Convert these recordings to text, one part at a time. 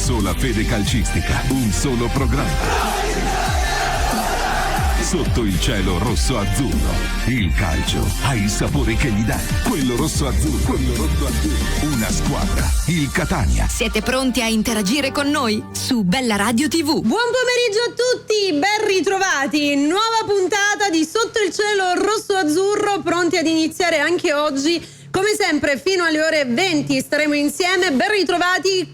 sola fede calcistica, un solo programma. Sotto il cielo rosso-azzurro, il calcio ha i sapori che gli dà. Quello rosso-azzurro, una squadra, il Catania. Siete pronti a interagire con noi? Su Bella Radio TV. Buon pomeriggio a tutti, ben ritrovati. Nuova puntata di Sotto il cielo rosso-azzurro, pronti ad iniziare anche oggi. Come sempre, fino alle ore 20 staremo insieme. Ben ritrovati,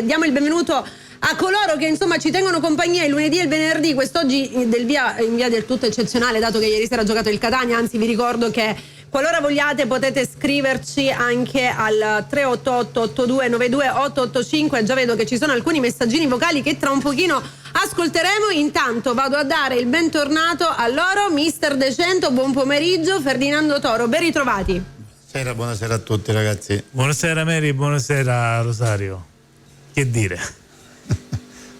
diamo il benvenuto a coloro che insomma ci tengono compagnia il lunedì e il venerdì, quest'oggi in via del tutto eccezionale, dato che ieri sera ha giocato il Catania. Anzi, vi ricordo che qualora vogliate potete scriverci anche al 388 8292 885. Già vedo che ci sono alcuni messaggini vocali che tra un pochino ascolteremo. Intanto vado a dare il bentornato a loro. Mister Decento, buon pomeriggio. Ferdinando Toro, ben ritrovati. Buonasera a tutti ragazzi. Buonasera Mary, buonasera Rosario. Che dire?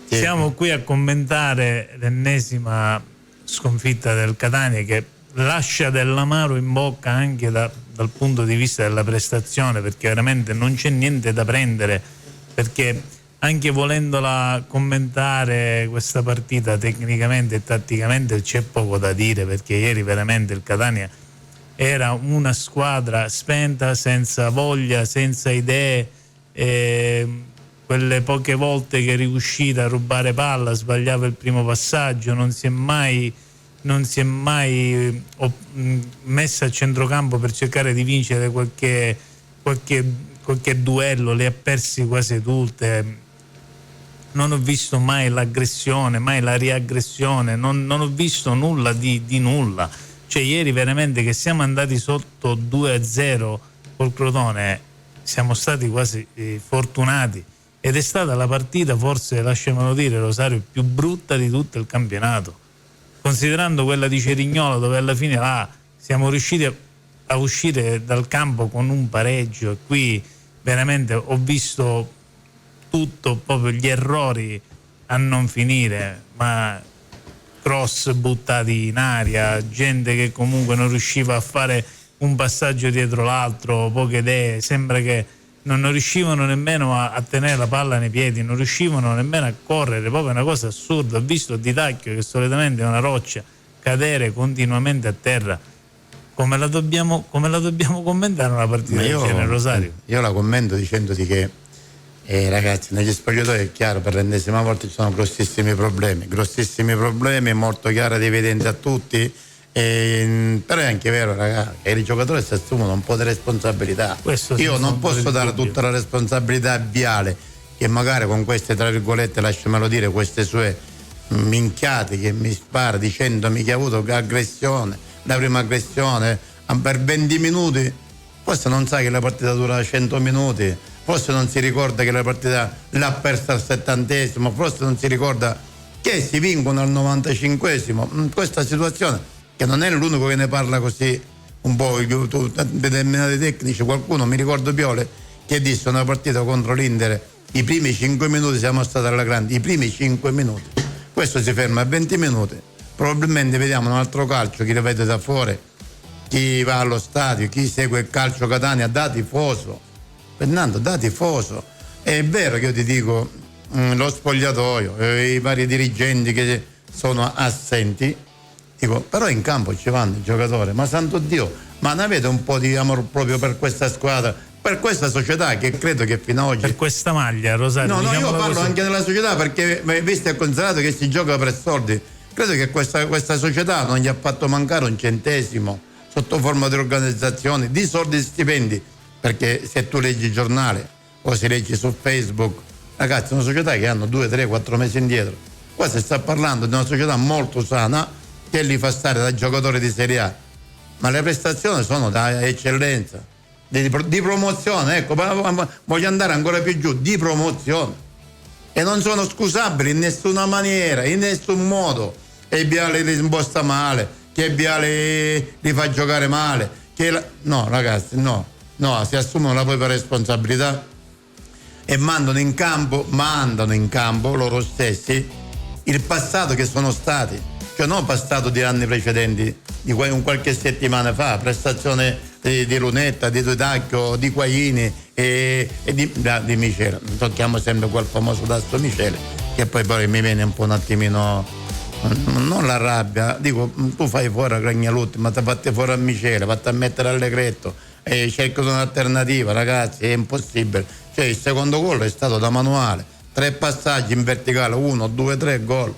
Siamo qui a commentare l'ennesima sconfitta del Catania, che lascia dell'amaro in bocca anche dal punto di vista della prestazione, perché veramente non c'è niente da prendere, perché anche volendola commentare questa partita tecnicamente e tatticamente c'è poco da dire, perché ieri veramente il Catania era una squadra spenta, senza voglia, senza idee. Quelle poche volte che è riuscita a rubare palla sbagliava il primo passaggio, non si è mai messa a centrocampo per cercare di vincere qualche duello, le ha persi quasi tutte. Non ho visto mai l'aggressione, mai la riaggressione, non ho visto nulla di nulla. Cioè ieri veramente che siamo andati sotto 2-0 col Crotone, siamo stati quasi fortunati. Ed è stata la partita, forse, lasciamelo dire Rosario, più brutta di tutto il campionato, considerando quella di Cerignola, dove alla fine siamo riusciti a uscire dal campo con un pareggio. E qui veramente ho visto tutto, proprio gli errori a non finire, ma cross buttati in aria, gente che comunque non riusciva a fare un passaggio dietro l'altro, poche idee, sembra che non riuscivano nemmeno a tenere la palla nei piedi, non riuscivano nemmeno a correre, proprio una cosa assurda. Ho visto Di Tacchio, che solitamente è una roccia, cadere continuamente a terra. Come la dobbiamo commentare una partita del genere, Rosario? Io la commento dicendoti che ragazzi, negli spogliatoi è chiaro, per l'ennesima volta ci sono grossissimi problemi, è molto chiaro ed evidente a tutti. Però è anche vero, ragazzi, che i giocatori si assumono un po' di responsabilità. Io non posso dare tutta la responsabilità a Viale, che magari con queste, tra virgolette, lasciamelo dire, queste sue minchiate che mi spara dicendomi che ha avuto aggressione, la prima aggressione per 20 minuti. Forse non sa che la partita dura 100 minuti, forse non si ricorda che la partita l'ha persa al 70°, forse non si ricorda che si vincono al 95°. Questa situazione, che non è l'unico che ne parla così un po' determinati tecnici, qualcuno, mi ricordo Piole, che disse una partita contro l'Inter, i primi 5 minuti siamo stati alla grande, i primi 5 minuti, questo si ferma a 20 minuti, probabilmente vediamo un altro calcio, chi lo vede da fuori, chi va allo stadio, chi segue il calcio Catania da tifoso. Fernando, da tifoso, è vero che io ti dico, lo spogliatoio, i vari dirigenti che sono assenti, dico, però in campo ci vanno i giocatori, ma santo Dio, ma ne avete un po' di amor proprio per questa squadra, per questa società, che credo che fino ad oggi, per questa maglia, Rosario? No, io parlo così anche della società, perché visto e considerato che si gioca per soldi, credo che questa società non gli ha fatto mancare un centesimo sotto forma di organizzazione, di soldi e stipendi, perché se tu leggi il giornale o si leggi su Facebook, ragazzi, è una società che hanno 2, 3, 4 mesi indietro. Qua si sta parlando di una società molto sana, che li fa stare da giocatori di Serie A, ma le prestazioni sono da eccellenza, di promozione, ecco, voglio andare ancora più giù, di promozione, e non sono scusabili in nessuna maniera, in nessun modo. E Viale li imposta male, che Viale li fa giocare male, no ragazzi, no, si assumono la propria responsabilità e mandano in campo loro stessi il passato che sono stati, cioè non passato di anni precedenti, di qualche settimana fa, prestazione di Lunetta, di Tutacchio, di Quaini e di Micele. Tocchiamo sempre quel famoso tasto Micele, che poi mi viene un po' un attimino, non la rabbia, dico, tu fai fuori a Gragnalutti, ma ti fate fuori a Micele, fatti a mettere Allegretto e cerco un'alternativa, ragazzi, è impossibile. Cioè il secondo gol è stato da manuale, 3 passaggi in verticale, 1, 2, 3 gol.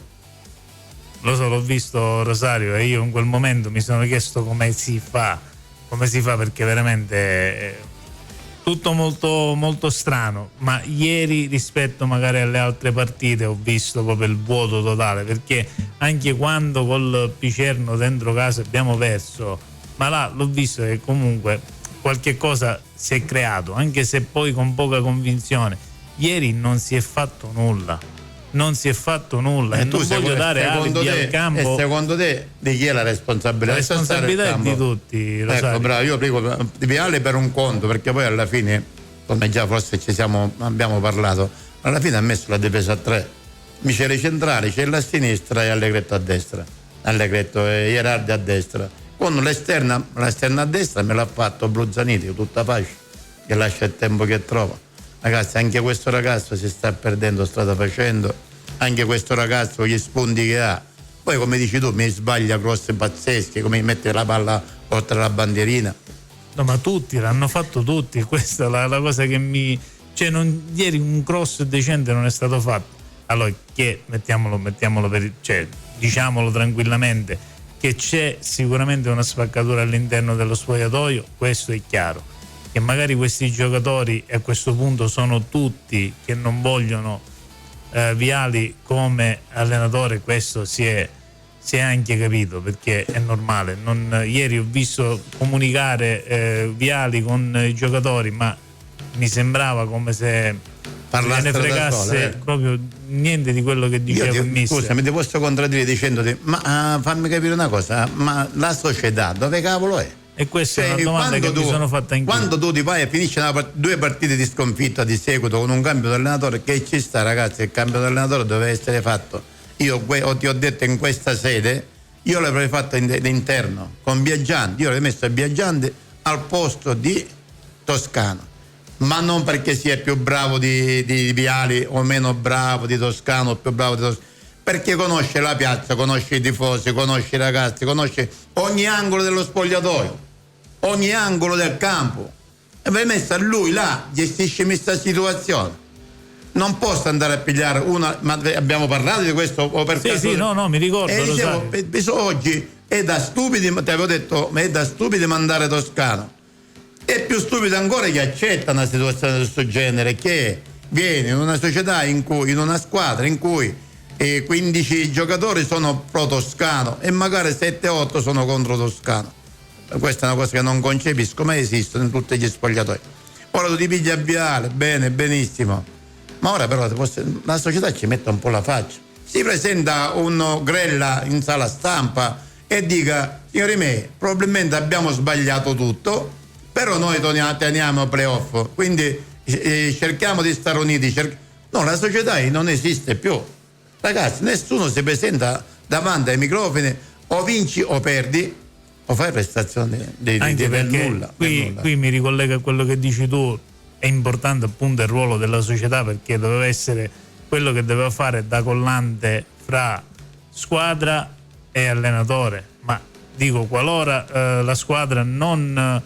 Lo so, l'ho visto, Rosario, e io in quel momento mi sono chiesto come si fa, perché veramente è tutto molto, molto strano. Ma ieri, rispetto magari alle altre partite, ho visto proprio il vuoto totale, perché anche quando col Picerno dentro casa abbiamo perso, ma là l'ho visto che comunque qualche cosa si è creato, anche se poi con poca convinzione. Ieri non si è fatto nulla. E non voglio dare alibi al campo. E secondo te di chi è la responsabilità? La responsabilità è di tutti, Rosario. Ecco, bravo, io prego di Viale per un conto, perché poi alla fine, come già forse abbiamo parlato, alla fine ha messo la difesa a 3. Micele centrale, c'è la sinistra e Allegretto a destra. Allegretto e Ierardi a destra. Con l'esterna a destra me l'ha fatto Bruzzaniti, tutta pace, che lascia il tempo che trova. Ragazzi, anche questo ragazzo si sta perdendo strada facendo, anche questo ragazzo gli spunti che ha. Poi, come dici tu, mi sbaglia cross pazzeschi, come mette la palla oltre la bandierina. No, ma tutti, l'hanno fatto tutti, questa è la cosa che mi... Cioè, ieri un cross decente non è stato fatto. Allora, che mettiamolo diciamolo tranquillamente, che c'è sicuramente una spaccatura all'interno dello spogliatoio, questo è chiaro. Che magari questi giocatori a questo punto sono tutti che non vogliono Viali come allenatore, questo si è anche capito, perché è normale. Ieri ho visto comunicare Viali con i giocatori, ma mi sembrava come se ne fregasse proprio niente di quello che diceva il mister. Scusa, mi ti posso contraddire dicendoti, ma fammi capire una cosa, ma la società dove cavolo è? E questa è una domanda che mi sono fatta anch'io. Quando tu ti vai e finisci 2 partite di sconfitta di seguito con un cambio di allenatore, che ci sta, ragazzi, il cambio di allenatore deve essere fatto. Io ti ho detto in questa sede, io l'avrei fatto interno con Biaggianti, io l'avrei messo Biaggianti al posto di Toscano, ma non perché sia più bravo di Viali o meno bravo di Toscano o più bravo di Toscano, perché conosce la piazza, conosce i tifosi, conosce i ragazzi, conosce ogni angolo dello spogliatoio, ogni angolo del campo, e vai messo a lui là, gestisce questa situazione. Non posso andare a pigliare una, ma abbiamo parlato di questo o per caso? Sì, no, mi ricordo. E dicevo, oggi è da stupidi, ti avevo detto, ma è da stupidi mandare Toscano. È più stupido ancora che accetta una situazione di questo genere, che viene in una società in una squadra in cui 15 giocatori sono pro Toscano e magari 7-8 sono contro Toscano. Questa è una cosa che non concepisco, ma esistono in tutti gli spogliatoi. Ora tu ti pigli a Viale, bene, benissimo, ma ora però la società ci mette un po' la faccia. Si presenta un Grella in sala stampa e dica: signori miei, probabilmente abbiamo sbagliato tutto, però noi teniamo playoff, quindi cerchiamo di stare uniti. No, la società non esiste più. Ragazzi, nessuno si presenta davanti ai microfoni, o vinci o perdi o fai prestazioni di nulla. Qui mi ricollega a quello che dici tu, è importante appunto il ruolo della società, perché doveva essere quello che doveva fare da collante fra squadra e allenatore, ma dico, qualora la squadra non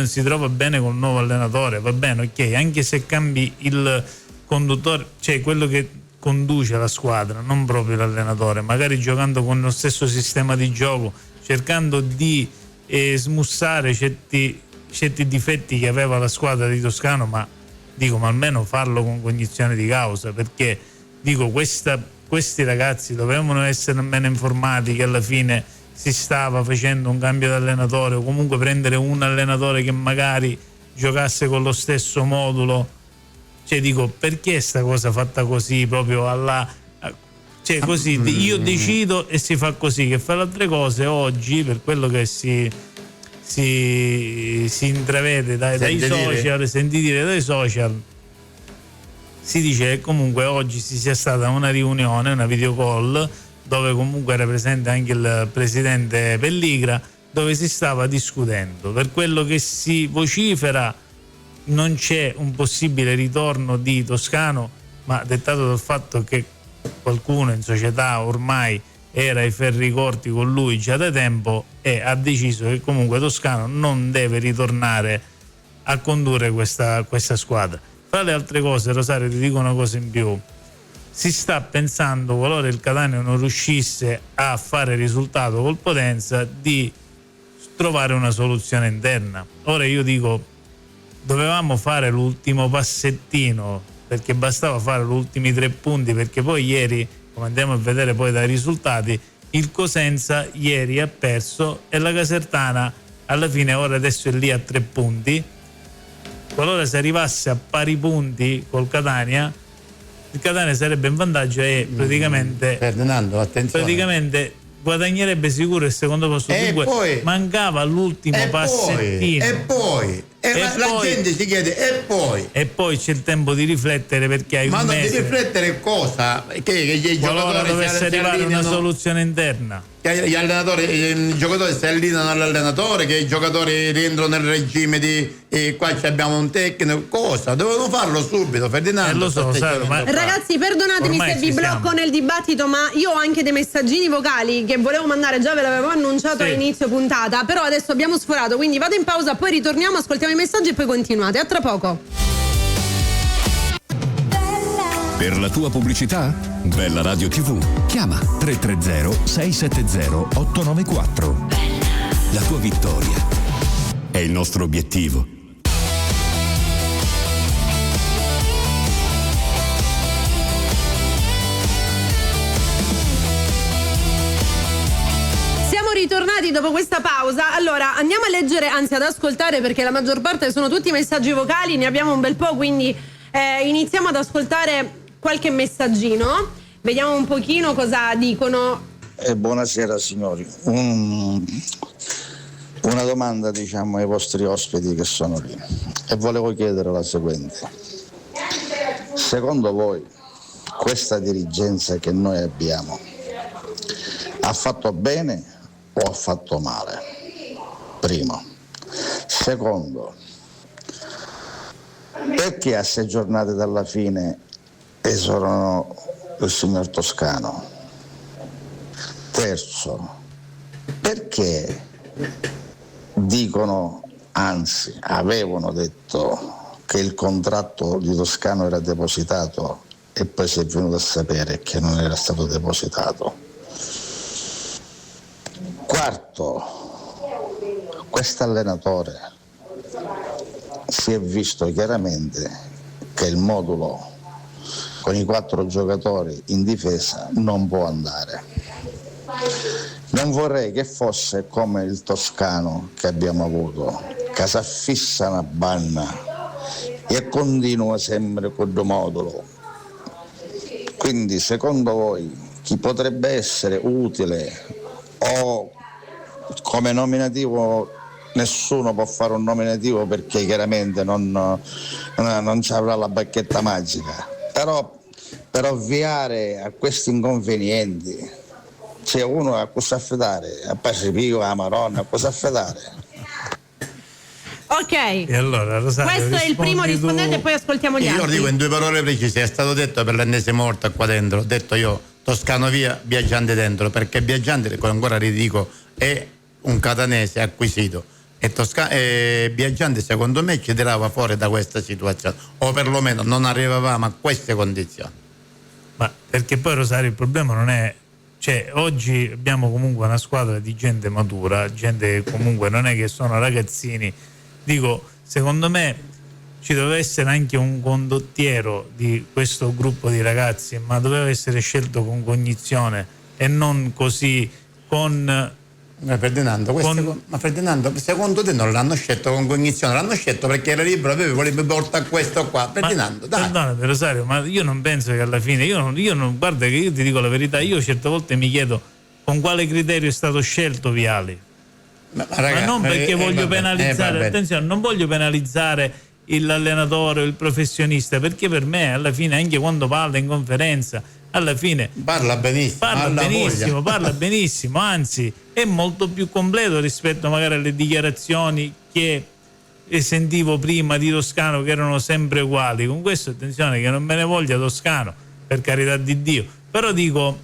si trova bene col nuovo allenatore, va bene, ok, anche se cambi il conduttore, cioè quello che conduce la squadra, non proprio l'allenatore, magari giocando con lo stesso sistema di gioco, cercando di smussare certi difetti che aveva la squadra di Toscano, ma almeno farlo con cognizione di causa, perché questi ragazzi dovevano essere almeno informati che alla fine si stava facendo un cambio di allenatore, o comunque prendere un allenatore che magari giocasse con lo stesso modulo. Perché sta cosa fatta così, proprio così, io decido e si fa così, che fa le altre cose oggi, per quello che si intravede dai social, senti dire dai social, si dice che comunque oggi ci sia stata una riunione, una videocall, dove comunque era presente anche il presidente Pelligra, dove si stava discutendo. Per quello che si vocifera non c'è un possibile ritorno di Toscano, ma dettato dal fatto che qualcuno in società ormai era ai ferri corti con lui già da tempo e ha deciso che comunque Toscano non deve ritornare a condurre questa squadra. Fra le altre cose, Rosario, ti dico una cosa in più: si sta pensando, qualora il Catania non riuscisse a fare risultato col Potenza, di trovare una soluzione interna. Ora io dico, dovevamo fare l'ultimo passettino, perché bastava fare gli ultimi 3 punti, perché poi ieri, come andiamo a vedere poi dai risultati, il Cosenza ieri ha perso e la Casertana alla fine ora adesso è lì a 3 punti. Qualora si arrivasse a pari punti col Catania, il Catania sarebbe in vantaggio e praticamente Ferdinando, attenzione, praticamente guadagnerebbe sicuro il secondo posto. Dunque poi, mancava l'ultimo passettino. La gente si chiede e poi c'è il tempo di riflettere, perché hai ma un non mese. di riflettere cosa? Che i Qualora giocatori dovesse arrivare una soluzione interna, che gli allenatori, i giocatori si allineano all'allenatore, che i giocatori rientrano nel regime di qua abbiamo un tecnico, cosa? Dovevano farlo subito, Ferdinando. lo so, sai, ma Ragazzi, perdonatemi ormai se vi blocco nel dibattito, ma io ho anche dei messaggini vocali che volevo mandare, già ve l'avevo annunciato all'inizio puntata, però adesso abbiamo sforato, quindi vado in pausa, poi ritorniamo, ascoltiamo i messaggi e poi continuate. A tra poco. Per la tua pubblicità? Bella Radio TV. Chiama 330 670 894. La tua vittoria è il nostro obiettivo. Ritornati dopo questa pausa. Allora andiamo a leggere, anzi ad ascoltare, perché la maggior parte sono tutti messaggi vocali, ne abbiamo un bel po', quindi iniziamo ad ascoltare qualche messaggino, vediamo un pochino cosa dicono. Buonasera signori, una domanda diciamo ai vostri ospiti che sono lì, e volevo chiedere la seguente: secondo voi questa dirigenza che noi abbiamo ha fatto bene o ha fatto male? Primo. Secondo, perché a 6 giornate dalla fine esorano il signor Toscano? Terzo, perché dicono, anzi avevano detto, che il contratto di Toscano era depositato e poi si è venuto a sapere che non era stato depositato? Quarto, quest'allenatore si è visto chiaramente che il modulo con i 4 giocatori in difesa non può andare. Non vorrei che fosse come il Toscano che abbiamo avuto, che si affissa una banna e continua sempre con il modulo. Quindi secondo voi chi potrebbe essere utile, o come nominativo nessuno può fare un nominativo perché chiaramente non ci avrà la bacchetta magica, però per ovviare a questi inconvenienti c'è uno a cosa affidare, a Pacifico, a Maronna, a cosa affidare. Ok, e allora, Rosario, questo è il primo rispondente e poi ascoltiamo gli altri. Io lo dico in 2 parole precise, è stato detto per l'ennesima volta qua dentro, ho detto io Toscano via, Biagiante dentro, perché Biagiante, ancora ridico, è un catanese acquisito e Biagiante secondo me ci tirava fuori da questa situazione, o perlomeno non arrivavamo a queste condizioni. Ma perché poi, Rosario, il problema non è, cioè oggi abbiamo comunque una squadra di gente matura, gente che comunque non è che sono ragazzini, dico, secondo me ci doveva essere anche un condottiero di questo gruppo di ragazzi, ma doveva essere scelto con cognizione e non così con... Ma Ferdinando, secondo te non l'hanno scelto con cognizione? L'hanno scelto perché era libero, voleva portare questo qua. Ferdinando, dai. Perdonami Rosario, ma io non penso che alla fine, io non guarda che io ti dico la verità, io certe volte mi chiedo con quale criterio è stato scelto Viali. Ma non perché voglio penalizzare, attenzione, non voglio penalizzare l'allenatore o il professionista, perché per me alla fine, anche quando parla in conferenza, alla fine parla benissimo, parla benissimo, anzi è molto più completo rispetto magari alle dichiarazioni che sentivo prima di Toscano, che erano sempre uguali. Con questo, attenzione, che non me ne voglia Toscano, per carità di Dio, però dico,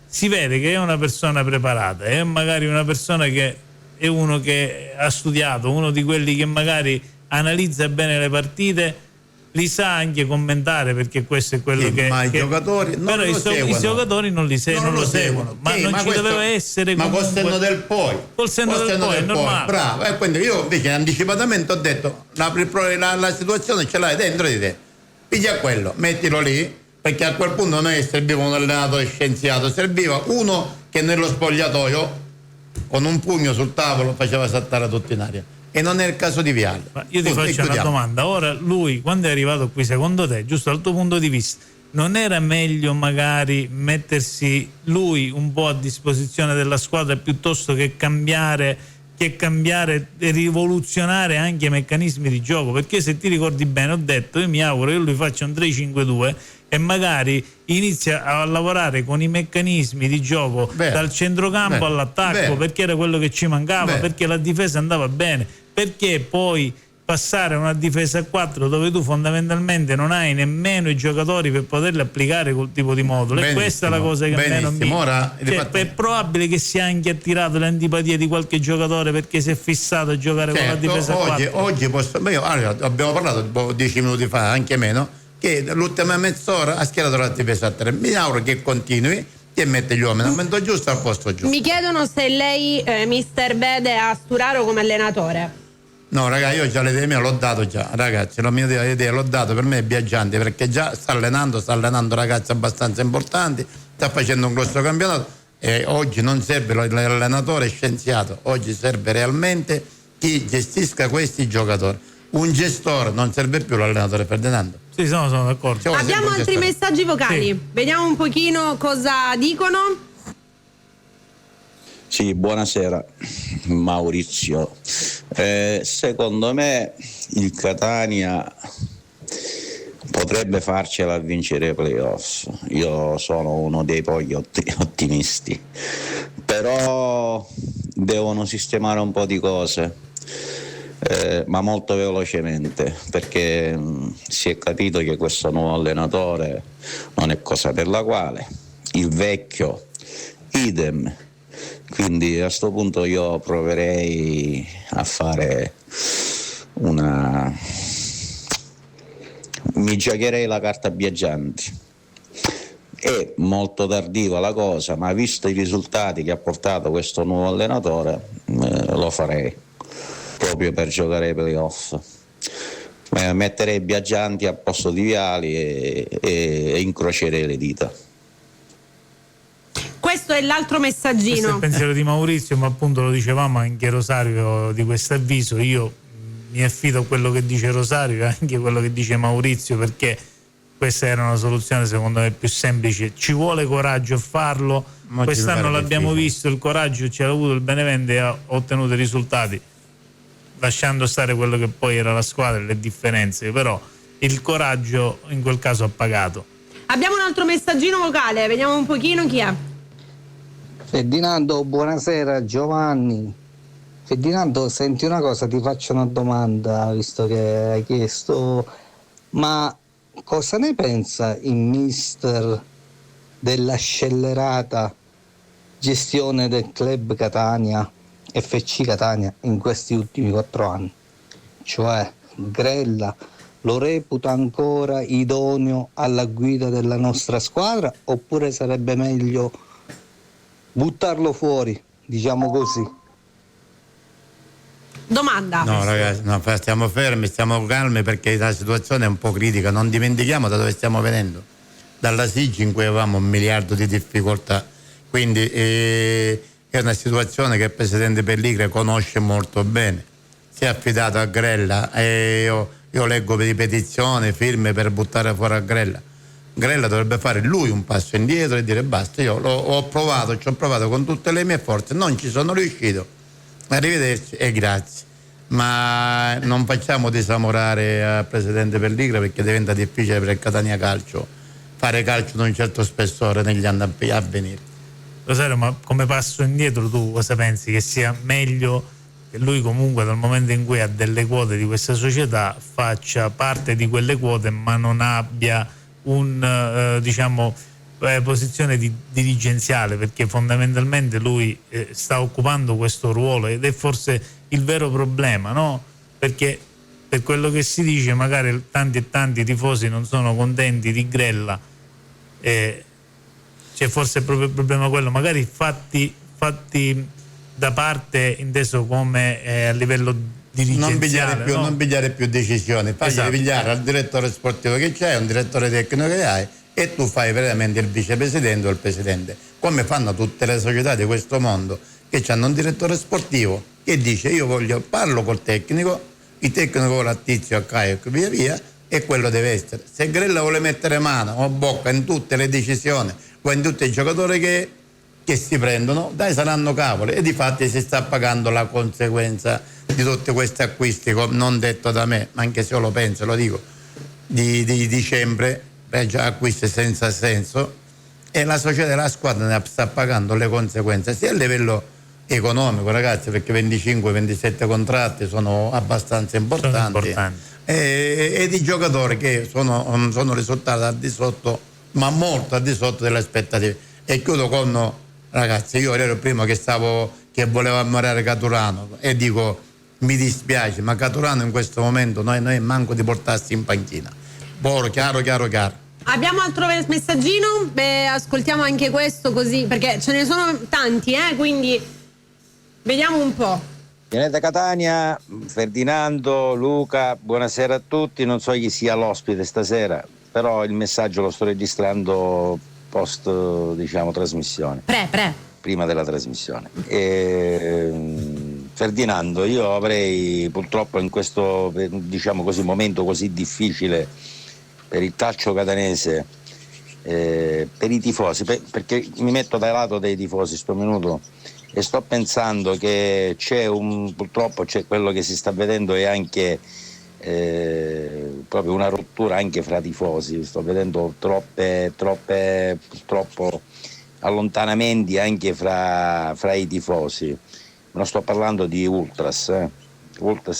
si vede che è una persona preparata, è magari una persona che è uno che ha studiato, uno di quelli che magari analizza bene le partite, li sa anche commentare, perché questo è quello ma i giocatori non però lo seguono. I giocatori non lo seguono, ma non ci doveva essere ma comunque, col senno del poi, col senno del poi è normale, bravo. E quindi io invece anticipatamente ho detto la situazione ce l'hai dentro di te, piglia quello, mettilo lì, perché a quel punto non è che serviva un allenatore scienziato, serviva uno che nello spogliatoio con un pugno sul tavolo faceva saltare tutti in aria. E non è il caso di Vialli. Ma io ti faccio una domanda. Ora lui, quando è arrivato qui, secondo te, giusto dal tuo punto di vista, non era meglio magari mettersi lui un po' a disposizione della squadra piuttosto che cambiare e rivoluzionare anche i meccanismi di gioco? Perché se ti ricordi bene, ho detto, io mi auguro che lui faccia un 3-5-2 e magari inizia a lavorare con i meccanismi di gioco dal centrocampo all'attacco, perché era quello che ci mancava, perché la difesa andava bene, perché poi passare a una difesa a 4 dove tu fondamentalmente non hai nemmeno i giocatori per poterli applicare quel tipo di modulo. E questa è la cosa che a me non mi... è probabile che sia anche attirato le antipatie di qualche giocatore perché si è fissato a giocare con la difesa a 4. Oggi abbiamo parlato 10 minuti fa, anche meno, che l'ultima mezz'ora ha schierato la difesa a 3. Mi auguro che continui e mette gli uomini al momento giusto, al posto giusto. Mi chiedono se lei, mister, vede a Sturaro come allenatore. No, ragazzi, io già l'idea mia l'ho dato già, ragazzi, la mia idea l'ho dato, per me è Biagianti, perché già sta allenando ragazzi abbastanza importanti, sta facendo un grosso campionato e oggi non serve l'allenatore scienziato, oggi serve realmente chi gestisca questi giocatori. Un gestore, non serve più l'allenatore, Ferdinando. Sì, sono d'accordo. Abbiamo altri messaggi vocali, sì. Vediamo un pochino cosa dicono. Sì, buonasera Maurizio. Secondo me il Catania potrebbe farcela a vincere i playoff. Io sono uno dei pochi ottimisti, però devono sistemare un po' di cose, ma molto velocemente, perché si è capito che questo nuovo allenatore non è cosa per la quale, il vecchio idem. Quindi a sto punto io proverei a fare mi giocherei la carta Biagianti. È molto tardiva la cosa, ma visto i risultati che ha portato questo nuovo allenatore, lo farei proprio per giocare ai playoff. Metterei Biagianti al posto di Viali e incrocerei le dita. Questo è l'altro messaggino. Questo è il pensiero di Maurizio, ma appunto lo dicevamo anche Rosario di questo avviso. Io mi affido a quello che dice Rosario e anche a quello che dice Maurizio, perché questa era una soluzione secondo me più semplice. Ci vuole coraggio a farlo. Quest'anno l'abbiamo visto, il coraggio c'era avuto il Benevento e ha ottenuto i risultati, lasciando stare quello che poi era la squadra e le differenze, però il coraggio in quel caso ha pagato. Abbiamo un altro messaggino vocale, vediamo un pochino chi è. Ferdinando, buonasera. Giovanni. Ferdinando, senti una cosa, ti faccio una domanda, visto che hai chiesto, ma cosa ne pensa il mister della scellerata gestione del club Catania, FC Catania, in questi ultimi 4 anni? Cioè, Grella lo reputa ancora idoneo alla guida della nostra squadra, oppure sarebbe meglio buttarlo fuori, diciamo così? Domanda. No ragazzi, no, stiamo fermi, stiamo calmi, perché la situazione è un po' critica. Non dimentichiamo da dove stiamo venendo, dalla SIG in cui avevamo 1 miliardo di difficoltà, quindi è una situazione che il presidente Pellegrini conosce molto bene. Si è affidato a Grella e io leggo di petizioni, firme per buttare fuori a Grella. Grella dovrebbe fare lui un passo indietro e dire basta, io ho provato, ci ho provato con tutte le mie forze, non ci sono riuscito, arrivederci e grazie. Ma non facciamo disamorare al presidente Pellegrini, perché diventa difficile per il Catania Calcio fare calcio di un certo spessore negli anni a venire. Rosario, ma come passo indietro tu cosa pensi? Che sia meglio che lui comunque dal momento in cui ha delle quote di questa società faccia parte di quelle quote ma non abbia posizione dirigenziale, perché fondamentalmente lui sta occupando questo ruolo ed è forse il vero problema, no? Perché per quello che si dice magari tanti e tanti tifosi non sono contenti di Grella, c'è forse proprio il problema quello, magari fatti da parte inteso come a livello dirigenziale, non pigliare più decisioni, fagli pigliare al direttore sportivo che c'hai, un direttore tecnico che hai, e tu fai veramente il vicepresidente o il presidente, come fanno tutte le società di questo mondo che hanno un direttore sportivo che dice io parlo col tecnico, il tecnico vuole a Tizio, a Caio e via via, e quello deve essere. Se Grella vuole mettere mano o bocca in tutte le decisioni o in tutti i giocatori che si prendono, dai, saranno cavoli, e difatti si sta pagando la conseguenza di tutti questi acquisti, non detto da me, ma anche se io lo penso, lo dico, di dicembre, già acquisti senza senso, e la società della squadra ne sta pagando le conseguenze sia a livello economico, ragazzi, perché 25-27 contratti sono abbastanza importanti. E di giocatori che sono risultati al di sotto, ma molto al di sotto delle aspettative. E chiudo con, ragazzi, io ero il primo che voleva ammirare Caturano, e dico mi dispiace, ma Caturano in questo momento noi manco di portarsi in panchina. Chiaro. Abbiamo altro messaggino? Beh, ascoltiamo anche questo così, perché ce ne sono tanti, quindi vediamo un po'. Viene da Catania, Ferdinando, Luca, buonasera a tutti, non so chi sia l'ospite stasera, però il messaggio lo sto registrando post, trasmissione. Prima della trasmissione. Ferdinando, io avrei purtroppo in questo, momento così difficile per il calcio catanese, per i tifosi, perché mi metto dal lato dei tifosi sto minuto e sto pensando che purtroppo c'è quello che si sta vedendo, e anche proprio una rottura anche fra tifosi. Sto vedendo troppe purtroppo allontanamenti anche fra i tifosi. Non sto parlando di ultras,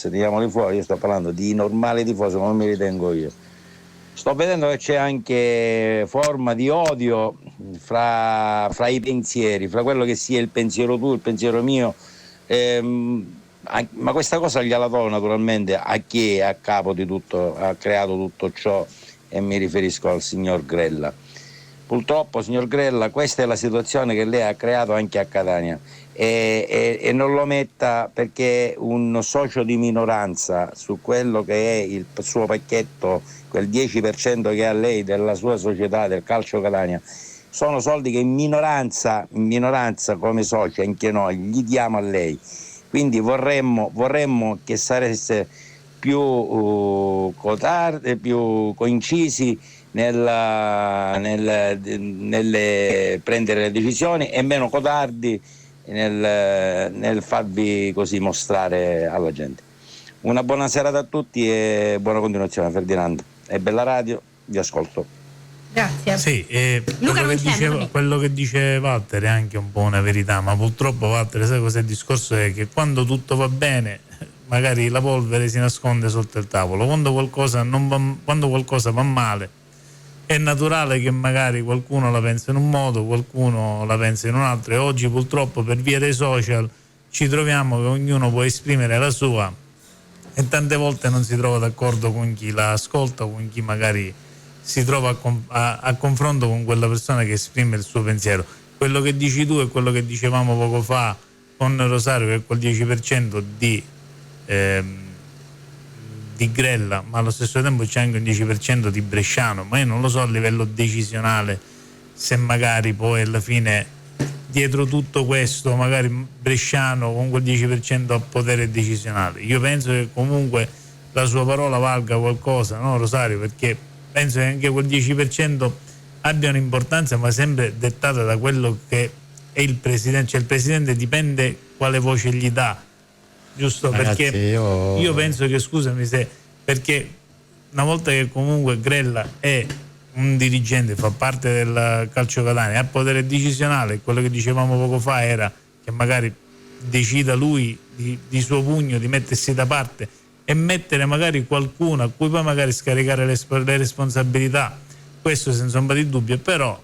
tiriamoli fuori, io sto parlando di normali tifosi, ma non mi ritengo io. Sto vedendo che c'è anche forma di odio fra i pensieri, fra quello che sia il pensiero tuo, il pensiero mio, ma questa cosa gliela do naturalmente a chi è a capo di tutto, ha creato tutto ciò, e mi riferisco al signor Grella. Purtroppo, signor Grella, questa è la situazione che lei ha creato anche a Catania, e non lo metta, perché un socio di minoranza su quello che è il suo pacchetto, quel 10% che ha lei della sua società, del Calcio Catania, sono soldi che in minoranza come soci anche noi gli diamo a lei. Quindi vorremmo che sareste più codardi, più coincisi nel prendere le decisioni, e meno codardi nel farvi così mostrare alla gente. Una buona serata a tutti e buona continuazione, Ferdinando. E bella radio, vi ascolto. Grazie. Sì, Luca, quello che dice Walter è anche un po' una verità, ma purtroppo, Walter, sai cos'è il discorso? È che quando tutto va bene, magari la polvere si nasconde sotto il tavolo. Quando qualcosa va male, è naturale che magari qualcuno la pensa in un modo, qualcuno la pensa in un altro, e oggi purtroppo per via dei social ci troviamo che ognuno può esprimere la sua, e tante volte non si trova d'accordo con chi la ascolta, con chi magari si trova a confronto con quella persona che esprime il suo pensiero. Quello che dici tu è quello che dicevamo poco fa con Rosario, che è quel 10% di Grella, ma allo stesso tempo c'è anche un 10% di Bresciano, ma io non lo so a livello decisionale se magari poi alla fine dietro tutto questo magari Bresciano con quel 10% ha potere decisionale. Io penso che comunque la sua parola valga qualcosa, no Rosario? Perché penso che anche quel 10% abbia un'importanza, ma sempre dettata da quello che è il presidente, cioè il presidente dipende quale voce gli dà, giusto? Ragazzi, perché io penso che, scusami se, perché una volta che comunque Grella è un dirigente fa parte del Calcio Catania, ha potere decisionale, quello che dicevamo poco fa era che magari decida lui di suo pugno di mettersi da parte e mettere magari qualcuno a cui poi magari scaricare le responsabilità, questo senza ombra di dubbio, però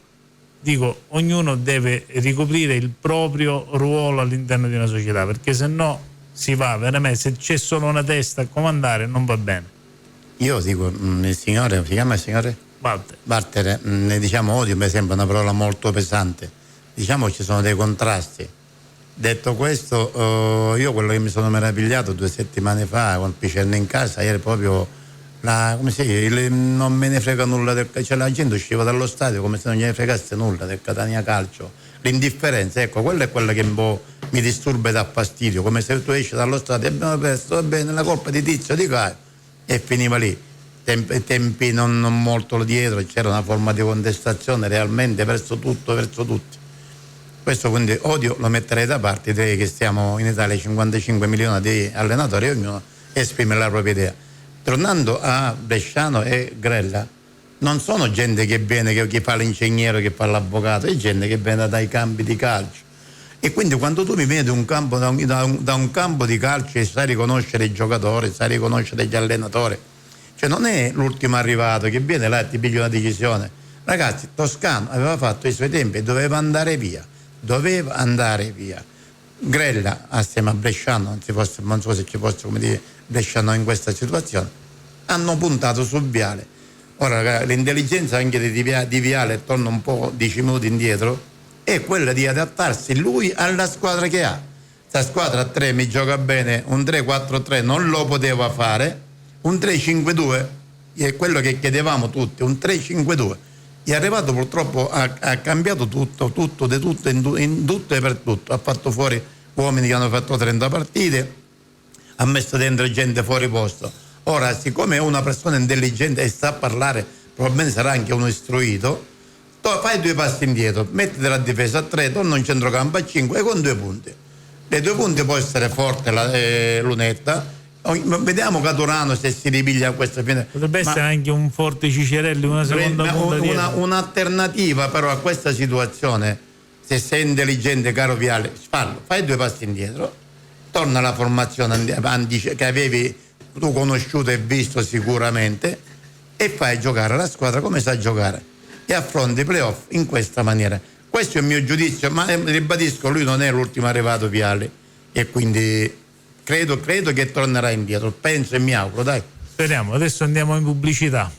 dico, ognuno deve ricoprire il proprio ruolo all'interno di una società, perché se no si va veramente, se c'è solo una testa a comandare non va bene. Io dico, il signore, si chiama il signore? Walter, diciamo odio mi sembra una parola molto pesante, diciamo ci sono dei contrasti. Detto questo, io quello che mi sono meravigliato 2 settimane fa con Picerno in casa, ieri proprio come si dice, non me ne frega nulla cioè la gente usciva dallo stadio come se non gliene fregasse nulla del Catania Calcio, l'indifferenza, ecco, quella è quella che un po' mi disturba e dà fastidio, come se tu esci dallo stadio, abbiamo perso, va bene, la colpa di Tizio, di Caio, e finiva lì. Tempi non molto dietro c'era una forma di contestazione realmente verso tutto, verso tutti. Questo quindi odio lo metterei da parte, direi che stiamo in Italia 55 milioni di allenatori e ognuno esprime la propria idea. Tornando a Bresciano e Grella, non sono gente che viene, che fa l'ingegnere, che fa l'avvocato, è gente che viene dai campi di calcio. E quindi quando tu mi vedi un campo, da un campo di calcio e sai riconoscere i giocatori, sai riconoscere gli allenatori, cioè non è l'ultimo arrivato che viene là e ti piglia una decisione. Ragazzi, Toscano aveva fatto i suoi tempi e doveva andare via. Grella assieme a Bresciano, non so se ci fosse, come dire, Bresciano in questa situazione, hanno puntato sul Viale. Ora l'intelligenza anche di Viale, torna un po' 10 minuti indietro, è quella di adattarsi lui alla squadra che ha. Questa squadra a 3 mi gioca bene, un 3-4-3 non lo poteva fare, un 3-5-2 è quello che chiedevamo tutti, un 3-5-2. È arrivato purtroppo, ha cambiato tutto in tutto e per tutto. Ha fatto fuori uomini che hanno fatto 30 partite, ha messo dentro gente fuori posto. Ora, siccome è una persona intelligente e sa parlare, probabilmente sarà anche uno istruito, fai 2 passi indietro, mettiti la difesa a 3, torna in centrocampo a 5 e con 2 punti. Le 2 punti può essere forte Lunetta. Vediamo Caturano se si ripiglia questa fine. Potrebbe essere anche un forte Cicerelli, una seconda punta un'alternativa però a questa situazione, se sei intelligente, caro Viale, fallo, fai 2 passi indietro, torna alla formazione che avevi tu conosciuto e visto sicuramente e fai giocare la squadra come sa giocare e affronti i playoff in questa maniera. Questo è il mio giudizio, ma ribadisco, lui non è l'ultimo arrivato Viale e quindi credo che tornerà indietro, penso e mi auguro, dai. Speriamo, adesso andiamo in pubblicità.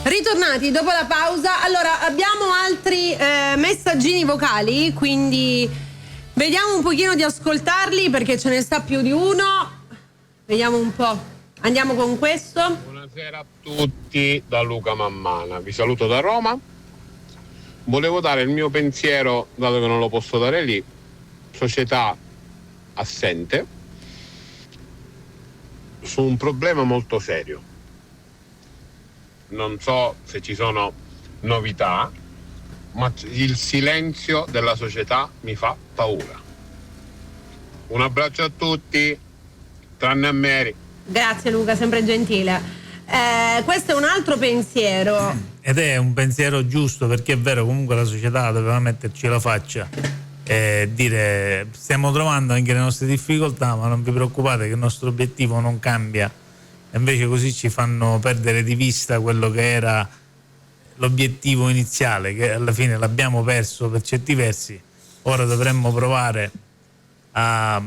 Ritornati dopo la pausa, allora abbiamo altri messaggini vocali, quindi vediamo un pochino di ascoltarli perché ce ne sta più di uno, vediamo un po'. Andiamo con questo. Buonasera a tutti da Luca Mammana, vi saluto da Roma. Volevo dare il mio pensiero, dato che non lo posso dare lì, società assente, su un problema molto serio. Non so se ci sono novità, ma il silenzio della società mi fa paura. Un abbraccio a tutti, tranne a Mary. Grazie Luca, sempre gentile. Questo è un altro pensiero. Ed è un pensiero giusto, perché è vero, comunque la società doveva metterci la faccia e dire stiamo trovando anche le nostre difficoltà, ma non vi preoccupate che il nostro obiettivo non cambia. E invece così ci fanno perdere di vista quello che era l'obiettivo iniziale, che alla fine l'abbiamo perso per certi versi. Ora dovremmo provare ad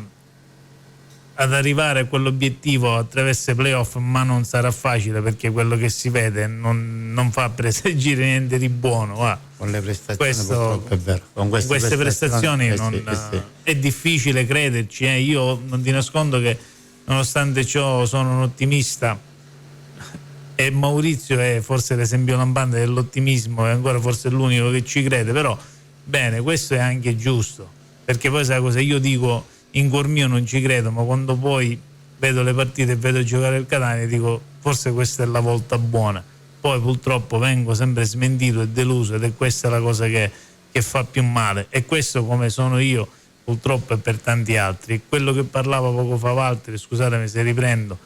arrivare a quell'obiettivo attraverso i playoff, ma non sarà facile perché quello che si vede non fa presagire niente di buono. Con le prestazioni purtroppo è vero. Con queste prestazioni sì. È difficile crederci. Io non ti nascondo che nonostante ciò sono un ottimista e Maurizio è forse l'esempio lampante dell'ottimismo, è ancora forse l'unico che ci crede, però bene, questo è anche giusto, perché poi sai cosa io dico, in cuor mio non ci credo, ma quando poi vedo le partite e vedo giocare il Catania dico forse questa è la volta buona, poi purtroppo vengo sempre smentito e deluso ed è questa la cosa che che fa più male, e questo, come sono io purtroppo e per tanti altri. Quello che parlava poco fa Valtteri, scusatemi se riprendo,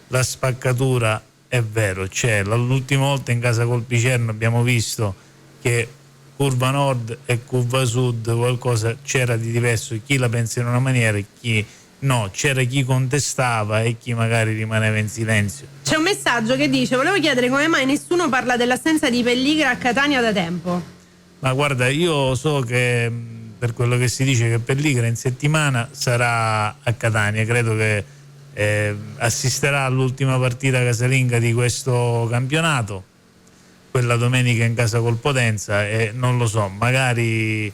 la spaccatura è vero, c'è. L'ultima volta in casa Colpicerno abbiamo visto che curva nord e curva sud qualcosa c'era di diverso, chi la pensa in una maniera e chi no, c'era chi contestava e chi magari rimaneva in silenzio. C'è un messaggio che dice: volevo chiedere come mai nessuno parla dell'assenza di Pelligra a Catania da tempo. Ma guarda, io so che per quello che si dice che Pelligra in settimana sarà a Catania, credo che assisterà all'ultima partita casalinga di questo campionato, quella domenica in casa col Potenza, e non lo so, magari...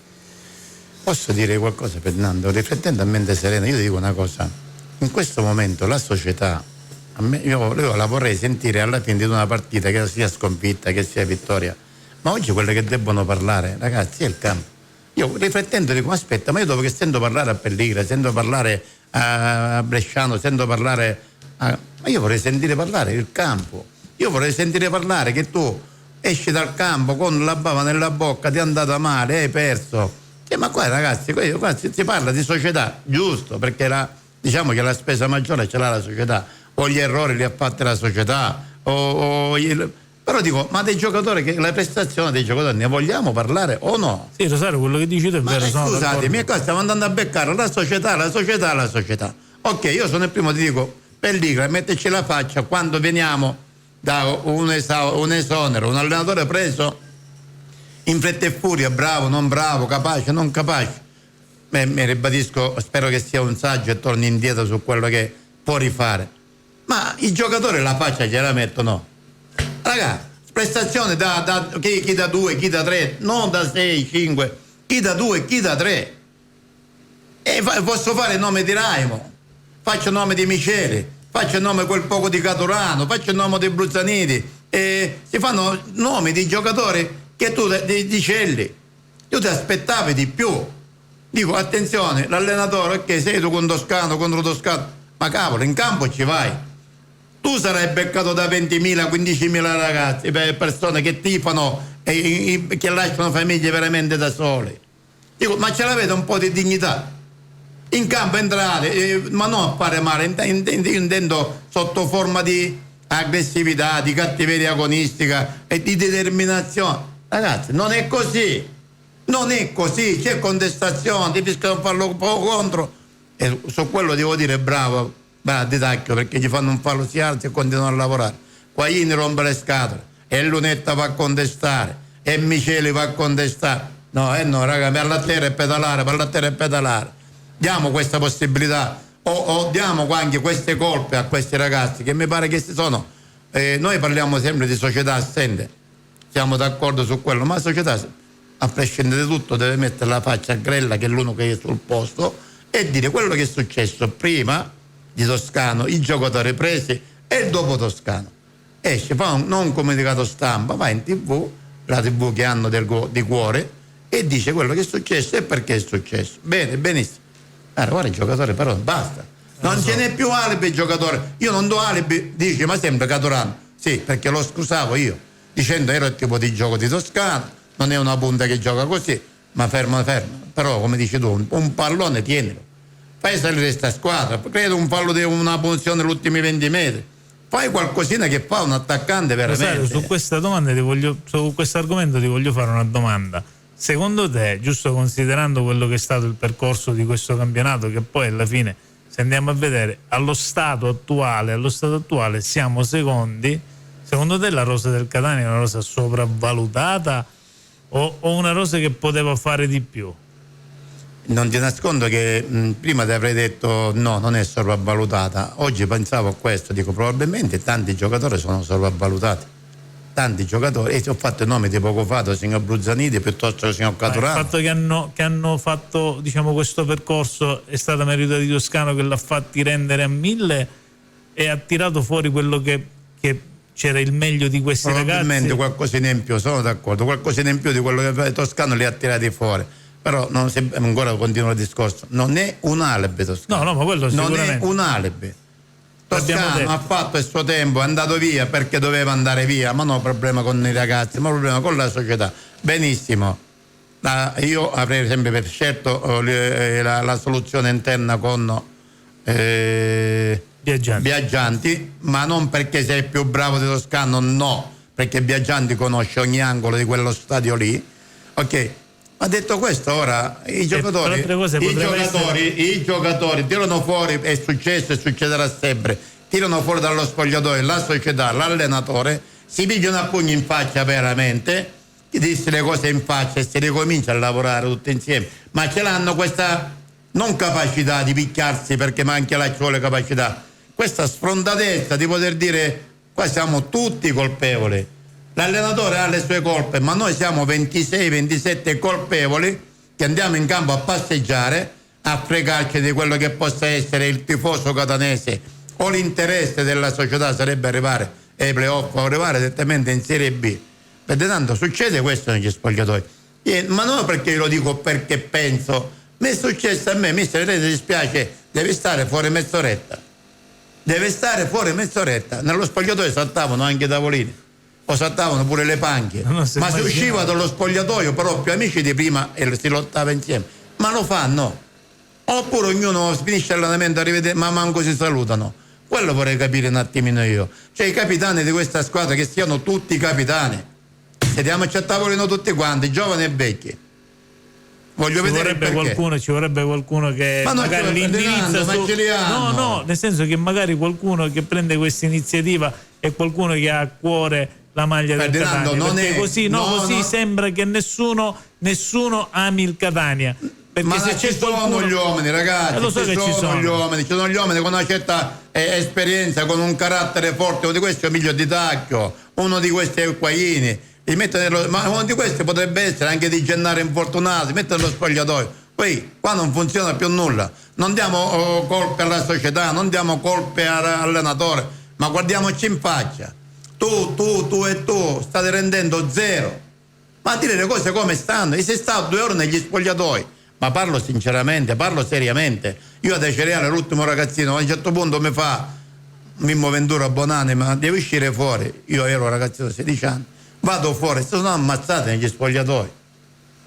Posso dire qualcosa, Fernando? Riflettendo a mente serena, io ti dico una cosa: in questo momento la società, io la vorrei sentire alla fine di una partita, che sia sconfitta, che sia vittoria, ma oggi quelle che debbono parlare, ragazzi, è il campo. Io riflettendo dico: aspetta, ma io dopo che sento parlare a Pelligra, sento parlare a Bresciano, sento parlare ma io vorrei sentire parlare il campo. Io vorrei sentire parlare che tu esci dal campo con la bava nella bocca, ti è andata male, hai perso. Ma qua, ragazzi, qua si parla di società, giusto, perché diciamo che la spesa maggiore ce l'ha la società, o gli errori li ha fatti la società, però dico, ma dei giocatori, che la prestazione dei giocatori ne vogliamo parlare o no? Sì, Rosario, quello che dici tu è vero. Scusatemi, qua stiamo andando a beccare la società. Ok, io sono il primo, ti dico, Pelligra, metterci la faccia quando veniamo da un esonero, un allenatore preso in fretta e furia, bravo, non bravo, capace, non capace. Mi ribadisco, spero che sia un saggio e torni indietro su quello che può rifare. Ma i giocatori la faccia gliela mettono. Ragazzi, prestazione chi da 2, chi da 3, non da 6, 5, chi da 2, chi da 3. E posso fare il nome di Raimo, faccio il nome di Miceli, faccio il nome quel poco di Caturano, faccio il nome di Bruzzaniti, si fanno nomi di giocatori che tu di Celli, tu ti aspettavi di più. Dico, attenzione, l'allenatore, ok, sei tu con Toscano, contro Toscano, ma cavolo, in campo ci vai. Tu sarai beccato da 20.000, 15.000 ragazzi, persone che tifano e che lasciano famiglie veramente da sole. Dico, ma ce l'avete un po' di dignità? In campo entrate, ma non a fare male, intendo sotto forma di aggressività, di cattiveria agonistica e di determinazione. Ragazzi, non è così, c'è contestazione, ti fischiano farlo poco contro, e su quello devo dire bravo Di Tacchio, perché gli fanno un fallo, si alza e continuano a lavorare. Guaini rompe le scatole, e Lunetta va a contestare, e Miceli va a contestare. No, raga, per la terra e pedalare. Diamo questa possibilità, o diamo anche queste colpe a questi ragazzi, che mi pare che sono, noi parliamo sempre di società assente. Siamo d'accordo su quello, ma la società, a prescindere da tutto, deve mettere la faccia a Grella, che è l'uno che è sul posto, e dire quello che è successo prima di Toscano, i giocatori presi e dopo Toscano. Esce, fa non un comunicato stampa, va in TV, la TV che hanno di cuore, e dice quello che è successo e perché è successo. Bene, benissimo. Guarda il giocatore, però basta. Non ce n'è più alibi il giocatore. Io non do alibi, dice, ma sempre Caturano. Sì, perché lo scusavo io, dicendo era il tipo di gioco di Toscano, non è una punta che gioca così, ma ferma. Però, come dici tu, un pallone tienilo. Fai salire sta squadra, credo un fallo di una punizione negli ultimi 20 metri. Fai qualcosina che fa un attaccante veramente. Su questa domanda su questo argomento ti voglio fare una domanda. Secondo te, giusto considerando quello che è stato il percorso di questo campionato, che poi alla fine, se andiamo a vedere, allo stato attuale siamo secondi, secondo te la rosa del Catania è una rosa sopravvalutata o una rosa che poteva fare di più? Non ti nascondo che prima ti avrei detto no, non è sopravvalutata. Oggi pensavo a questo, dico probabilmente tanti giocatori sono sopravvalutati. Tanti giocatori, e ho fatto il nome di poco fa del signor Bruzzaniti piuttosto che il signor Caturano. Il fatto che hanno fatto, diciamo, questo percorso è stata merita di Toscano, che l'ha fatti rendere a 1000 e ha tirato fuori quello che c'era il meglio di questi ragazzi. Probabilmente qualcosina in più, sono d'accordo, qualcosina in più di quello che Toscano li ha tirati fuori. Però ancora continuo il discorso, non è un alibi Toscano. No, ma quello sicuramente. Non è un alibi. Toscano ha fatto il suo tempo, è andato via perché doveva andare via, ma non ho problema con i ragazzi, ma ho problema con la società. Benissimo. io avrei sempre scelto la soluzione interna con Viaggianti, ma non perché sei più bravo di Toscano, no, perché Viaggianti conosce ogni angolo di quello stadio lì. Ok, ma detto questo, ora i giocatori tirano fuori, è successo e succederà sempre, tirano fuori dallo spogliatoio la società, l'allenatore, si pigliano a pugni in faccia veramente, dirsi le cose in faccia e si ricomincia a lavorare tutti insieme, ma ce l'hanno questa non capacità di picchiarsi, perché manca la ci vuole capacità, questa sfrontatezza di poter dire qua siamo tutti colpevoli, l'allenatore ha le sue colpe, ma noi siamo 26-27 colpevoli che andiamo in campo a passeggiare, a fregarci di quello che possa essere il tifoso catanese o l'interesse della società sarebbe arrivare ai playoff o arrivare direttamente in Serie B. Perché tanto succede questo negli spogliatoi, ma non perché io lo dico perché penso, mi è successo a me, mister, ti dispiace, devi stare fuori mezz'oretta, nello spogliatoio saltavano anche i tavolini o saltavano pure le panche, ma si usciva dallo spogliatoio però più amici di prima e si lottava insieme, ma lo fanno, oppure ognuno finisce l'allenamento, arrivederci, ma manco si salutano. Quello vorrei capire un attimino io, cioè i capitani di questa squadra che siano tutti capitani, sediamoci a tavolino tutti quanti, giovani e vecchi. Voglio vedere ci vorrebbe qualcuno che magari l'indirizza no, nel senso che magari qualcuno che prende questa iniziativa è qualcuno che ha a cuore la maglia del Catania, perché così sembra che nessuno ami il Catania. Perché ma se ci sono gli uomini, ragazzi, ci sono gli uomini con una certa esperienza, con un carattere forte. Uno di questi è Emilio Di Tacchio, uno di questi è Quaini, ma uno di questi potrebbe essere anche Di Gennaro infortunato, mettere nello spogliatoio. Poi qua non funziona più nulla, non diamo colpe alla società, non diamo colpe all'allenatore, ma guardiamoci in faccia. Tu e tu state rendendo zero, ma a dire le cose come stanno. E sei stato 2 ore negli spogliatoi, ma parlo sinceramente, parlo seriamente. Io da Cereale, l'ultimo ragazzino, a un certo punto mi fa Mimmo Ventura Bonani, ma devi uscire fuori. Io ero un ragazzino di 16 anni, vado fuori, sono ammazzati negli spogliatoi.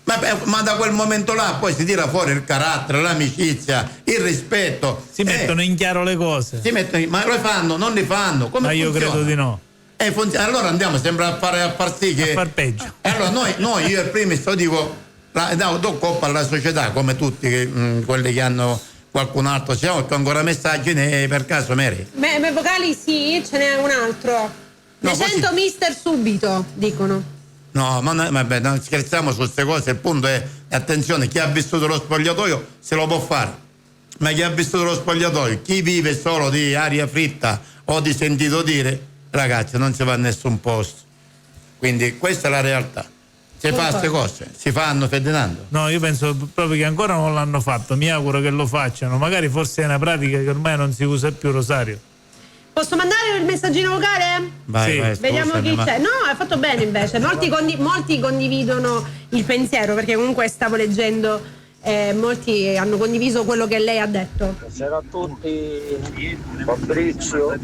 Ma da quel momento là poi si tira fuori il carattere, l'amicizia, il rispetto. Si mettono in chiaro le cose. Ma lo fanno, non li fanno. Come ma io funziona? Credo di no. Allora andiamo sempre a far sì che. A far peggio. Allora noi io e primis lo dico, do colpa alla società, come tutti quelli che hanno qualcun altro. Siamo più ancora messaggi, per caso Mary? Vocali sì, ce n'è un altro. Ne sento mister subito, dicono. No, vabbè, non scherziamo su queste cose, il punto è, attenzione, chi ha vissuto lo spogliatoio se lo può fare, ma chi ha vissuto lo spogliatoio, chi vive solo di aria fritta o di sentito dire, ragazzi, non si va a nessun posto. Quindi questa è la realtà. Si fa queste cose, si fanno, Ferdinando? No, io penso proprio che ancora non l'hanno fatto, mi auguro che lo facciano, magari forse è una pratica che ormai non si usa più, Rosario. Posso mandare il messaggino vocale? Vai, sì. Vediamo chi c'è. No, hai fatto bene invece. Molti condividono il pensiero, perché comunque stavo leggendo, molti hanno condiviso quello che lei ha detto. Buonasera a tutti, Fabrizio.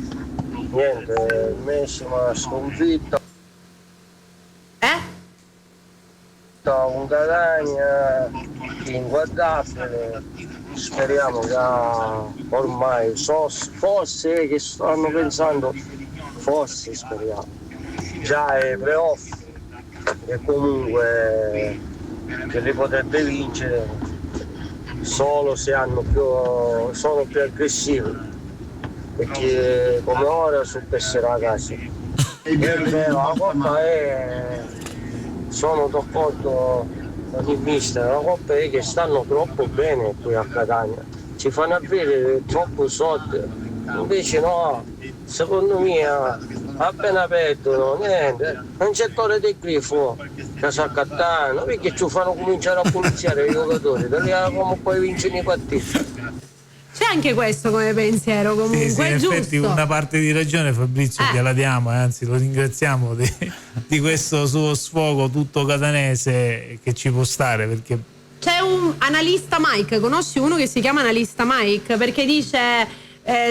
Niente, ennesima sconfitta. Un Catania inguardabile. Speriamo che ormai forse che stanno pensando, forse speriamo già ai playoff e comunque che li potrebbe vincere solo se sono più aggressivi, perché come ora su Pessera casa la Coppa sono d'accordo con il mister, la Coppa è che stanno troppo bene qui a Catania, ci fanno avere troppo soldi, invece no, secondo me appena perdono niente, non c'è torre del grifo che si accattano, perché ci fanno cominciare a poliziare i giocatori, come poi vincono i partiti. C'è anche questo come pensiero, comunque sì, è in giusto. effetti una parte di ragione Fabrizio gliela diamo, anzi lo ringraziamo di questo suo sfogo tutto catanese che ci può stare, perché c'è un analista Mike, conosci uno che si chiama analista Mike, perché dice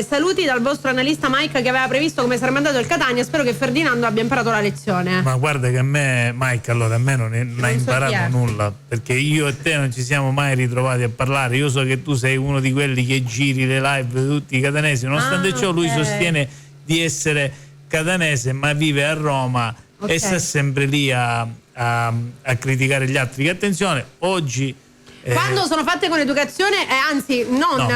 saluti dal vostro analista Mike che aveva previsto come sarebbe andato il Catania. Spero che Ferdinando abbia imparato la lezione. Ma guarda che a me, Mike, allora a me non ha imparato nulla, perché io e te non ci siamo mai ritrovati a parlare. Io so che tu sei uno di quelli che giri le live di tutti i catanesi, nonostante ciò lui sostiene di essere catanese ma vive a Roma e sta sempre lì a criticare gli altri. Che attenzione, oggi quando sono fatte con educazione anzi non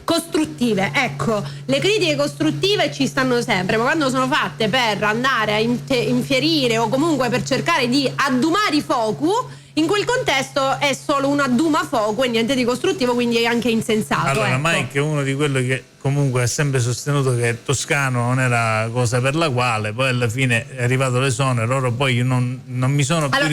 costruttive, ecco, le critiche costruttive ci stanno sempre, ma quando sono fatte per andare a infierire o comunque per cercare di addumare i focu, in quel contesto è solo un addumafoco e niente di costruttivo, quindi è anche insensato. Allora, Mike è uno di quelli che comunque ha sempre sostenuto che Toscano non era cosa per la quale, poi alla fine è arrivato l'esonero. Loro poi io non mi sono più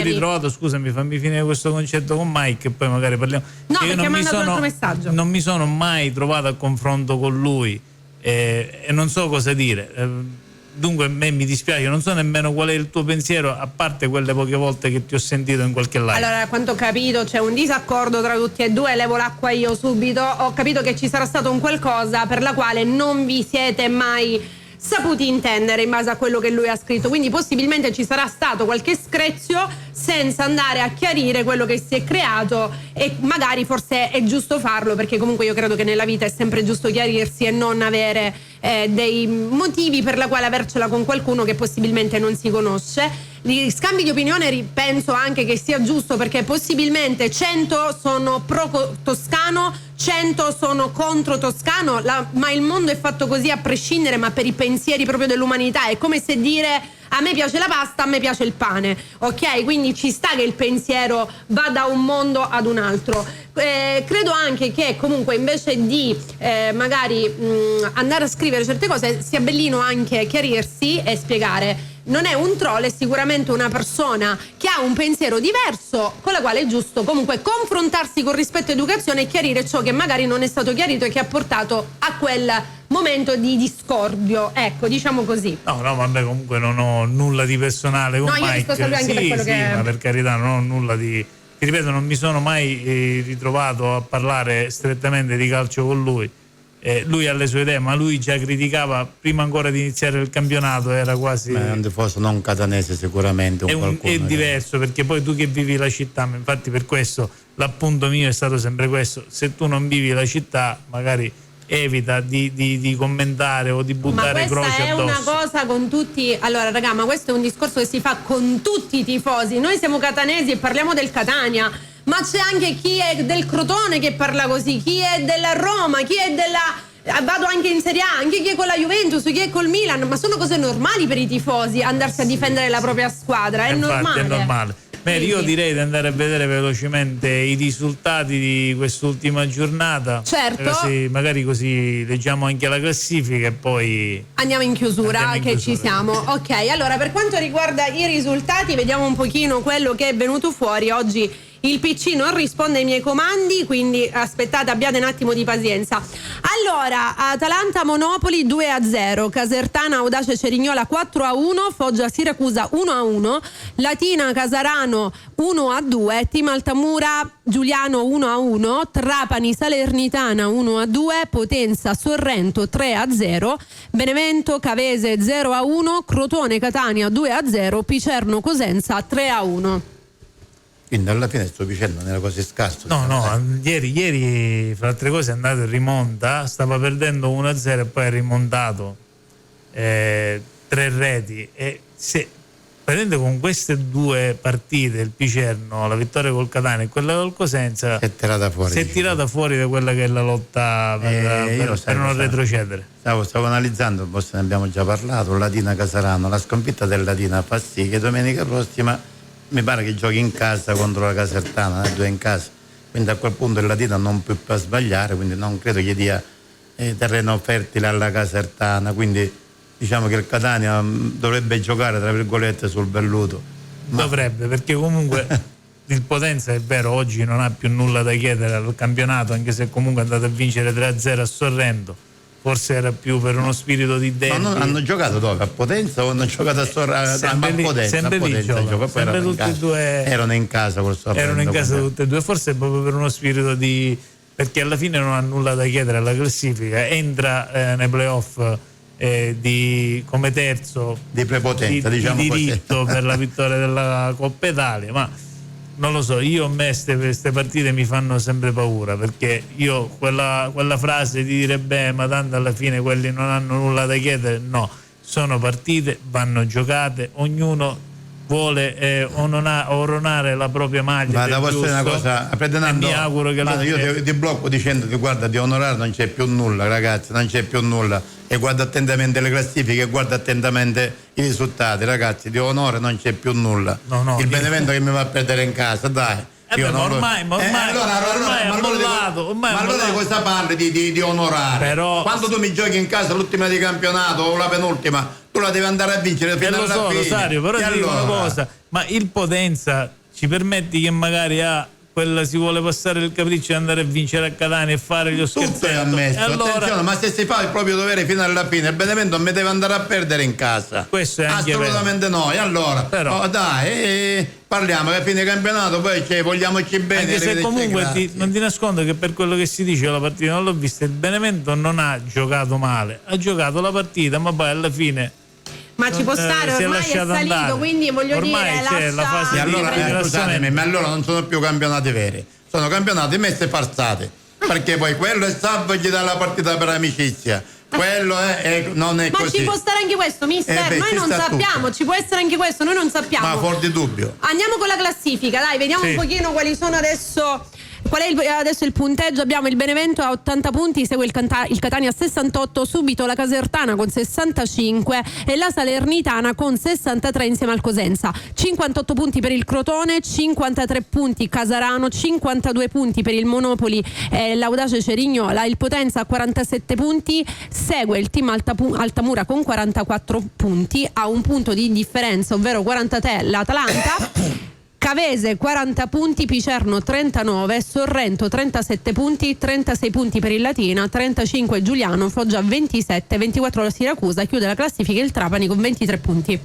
ritrovato, scusami, fammi finire questo concetto con Mike e poi magari parliamo. No, perché mi ha mandato un altro messaggio. Non mi sono mai trovato a confronto con lui e non so cosa dire. Dunque a me mi dispiace, non so nemmeno qual è il tuo pensiero, a parte quelle poche volte che ti ho sentito in qualche live. Allora, a quanto ho capito c'è un disaccordo tra tutti e due, levo l'acqua io subito. Ho capito che ci sarà stato un qualcosa per la quale non vi siete mai saputi intendere in base a quello che lui ha scritto, quindi possibilmente ci sarà stato qualche screzio senza andare a chiarire quello che si è creato, e magari forse è giusto farlo, perché comunque io credo che nella vita è sempre giusto chiarirsi e non avere dei motivi per la quale avercela con qualcuno che possibilmente non si conosce. Gli scambi di opinione penso anche che sia giusto, perché possibilmente 100 sono pro Toscano, 100 sono contro Toscano, ma il mondo è fatto così a prescindere, ma per i pensieri proprio dell'umanità è come se dire a me piace la pasta, a me piace il pane, ok? Quindi ci sta che il pensiero va da un mondo ad un altro. Credo anche che comunque invece di magari andare a scrivere certe cose sia bellino anche chiarirsi e spiegare. Non è un troll, è sicuramente una persona che ha un pensiero diverso, con la quale è giusto comunque confrontarsi con rispetto ed educazione e chiarire ciò che magari non è stato chiarito e che ha portato a quel momento di discordio, ecco, diciamo così. No, vabbè, comunque non ho nulla di personale con Mike. Io risposto a lui anche per quello che... ma per carità, non ho nulla di... Ti ripeto, non mi sono mai ritrovato a parlare strettamente di calcio con lui. Lui ha le sue idee, ma lui già criticava prima ancora di iniziare il campionato, era quasi... Ma è un tifoso non catanese sicuramente. È diverso, perché poi tu che vivi la città, infatti per questo l'appunto mio è stato sempre questo: se tu non vivi la città magari evita di commentare o di buttare croce addosso. Ma questa è una cosa con tutti. Allora raga, ma questo è un discorso che si fa con tutti i tifosi. Noi siamo catanesi e parliamo del Catania, ma c'è anche chi è del Crotone che parla così, chi è della Roma, chi è della... vado anche in Serie A, anche chi è con la Juventus, chi è col Milan, ma sono cose normali per i tifosi andarsi a difendere la propria squadra, è normale. È normale. Beh, io direi di andare a vedere velocemente i risultati di quest'ultima giornata. Certo. Magari così leggiamo anche la classifica e poi andiamo in chiusura. Ci siamo. Ok, allora per quanto riguarda i risultati, vediamo un pochino quello che è venuto fuori oggi. Il PC non risponde ai miei comandi, quindi aspettate, abbiate un attimo di pazienza. Allora, Atalanta Monopoli 2-0, Casertana Audace Cerignola 4-1, Foggia Siracusa 1-1, Latina Casarano 1-2, Team Altamura Giuliano 1-1, Trapani Salernitana 1-2, Potenza Sorrento 3-0, Benevento Cavese 0-1, Crotone Catania 2-0, Picerno Cosenza 3-1. Quindi alla fine sto dicendo non era così scarso. No, ieri fra altre cose è andato in rimonta, stava perdendo 1-0 e poi è rimontato 3 reti, e se prendendo con queste due partite il Picerno, la vittoria col Catania e quella col Cosenza, si è tirata fuori da quella che è la lotta per non retrocedere. Stavo analizzando, forse ne abbiamo già parlato, Latina Casarano, la sconfitta del Latina fa sì che domenica prossima mi pare che giochi in casa contro la Casertana, 2 in casa, quindi a quel punto il Latina non può più sbagliare, quindi non credo che dia terreno fertile alla Casertana, quindi diciamo che il Catania dovrebbe giocare tra virgolette sul velluto. Dovrebbe, perché comunque il Potenza è vero oggi non ha più nulla da chiedere al campionato, anche se comunque è andato a vincere 3-0 a Sorrento. Forse era più per uno spirito di denti. Ma hanno giocato dove? A Potenza o hanno giocato a Sorrento? Sempre tutti e due erano in casa col Sorrento. Erano in casa tutti e due, forse proprio per uno spirito di perché alla fine non ha nulla da chiedere alla classifica, entra nei playoff come terzo di prepotenza, diciamo di così, diritto per la vittoria della Coppa Italia, ma non lo so, a me queste partite mi fanno sempre paura, perché io quella frase di dire beh, ma tanto alla fine quelli non hanno nulla da chiedere, no, sono partite, vanno giocate, ognuno vuole onorare la propria maglia. Ma posso dire una cosa, mi auguro che io ti blocco dicendoti guarda, di onorare non c'è più nulla, ragazzi, non c'è più nulla, e guarda attentamente le classifiche e guarda attentamente i risultati, ragazzi, di onore non c'è più nulla. Il Benevento che mi va a perdere in casa, dai. Ormai è mollato. Ma allora cosa parli di onorare? Però, quando tu mi giochi in casa l'ultima di campionato o la penultima, tu la devi andare a vincere fino alla fine. Rosario, però ti dico una cosa, ma il Potenza ci permetti che magari si vuole passare il capriccio di andare a vincere a Catania e fare gli scherzi. Tutto è ammesso, attenzione, ma se si fa il proprio dovere fino alla fine, il Benevento non mi deve andare a perdere in casa. Questo è anche assolutamente vero. No, e allora però, parliamo che a fine campionato poi vogliamoci bene. Anche se comunque non ti nascondo che per quello che si dice la partita non l'ho vista, il Benevento non ha giocato male, ha giocato la partita, ma poi alla fine ma ci può stare, ormai è salito, andare. Quindi voglio ormai dire c'è la fase scusatemi, ma allora non sono più campionati veri, sono campionati messi farsati, perché poi quello è salvo, gli dà la partita per amicizia, quello non è ma così. Ci può stare anche questo, mister, noi non sappiamo, ci può essere anche questo, noi non sappiamo, ma fuori di dubbio. Andiamo con la classifica, dai, vediamo un pochino quali sono adesso. Qual è adesso il punteggio? Abbiamo il Benevento a 80 punti, segue il Catania a 68, subito la Casertana con 65 e la Salernitana con 63 insieme al Cosenza. 58 punti per il Crotone, 53 punti Casarano, 52 punti per il Monopoli l'Audace Cerignola, il Potenza a 47 punti, segue il team Altamura con 44 punti, a un punto di differenza, ovvero 43 l'Atalanta. Cavese 40 punti, Picerno 39, Sorrento 37 punti, 36 punti per il Latina, 35 Giuliano, Foggia 27, 24 la Siracusa, chiude la classifica il Trapani con 23 punti.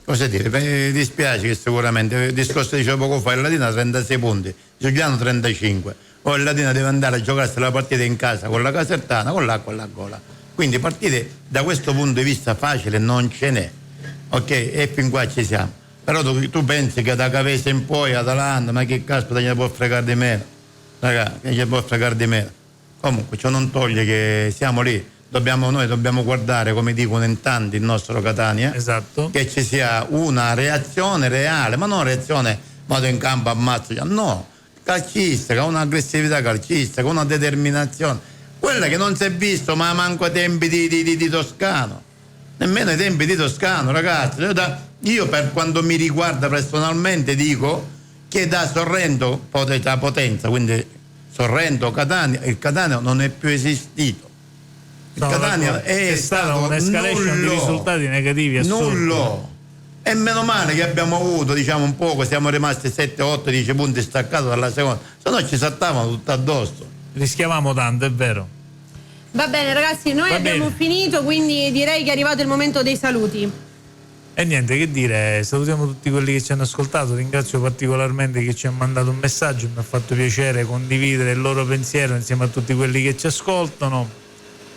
Cosa dire? Mi dispiace che sicuramente il discorso che dicevo poco fa, il Latina 36 punti, Giuliano 35, poi il Latina deve andare a giocarsi la partita in casa con la Casertana, con l'acqua e la gola, quindi partite da questo punto di vista facile non ce n'è, ok? E fin qua ci siamo. Però tu pensi che da Cavese in poi Atalanta, ma che caspita ne può fregare di meno? Raga, che ne può fregare di meno? Comunque ciò non toglie che siamo lì, noi dobbiamo guardare, come dicono in tanti, il nostro Catania, esatto, che ci sia una reazione reale, ma non reazione vado in campo ammazzo, no, calcistica, un'aggressività calcistica, una determinazione, quella che non si è visto ma manco ai tempi di Toscano, nemmeno ai tempi di Toscano, ragazzi. Io per quanto mi riguarda personalmente dico che da Sorrento, da Potenza, quindi Sorrento, Catania, il Catania non è più esistito. Il Catania è stata un'escalation di risultati negativi assurdi. Nullo. E meno male che abbiamo avuto, diciamo, un poco, siamo rimasti 7, 8, 10 punti staccati dalla seconda, se no ci saltavano tutto addosso. Rischiavamo tanto, è vero. Va bene ragazzi, noi abbiamo finito, quindi direi che è arrivato il momento dei saluti. E niente che dire, salutiamo tutti quelli che ci hanno ascoltato, ringrazio particolarmente chi ci ha mandato un messaggio, mi ha fatto piacere condividere il loro pensiero insieme a tutti quelli che ci ascoltano.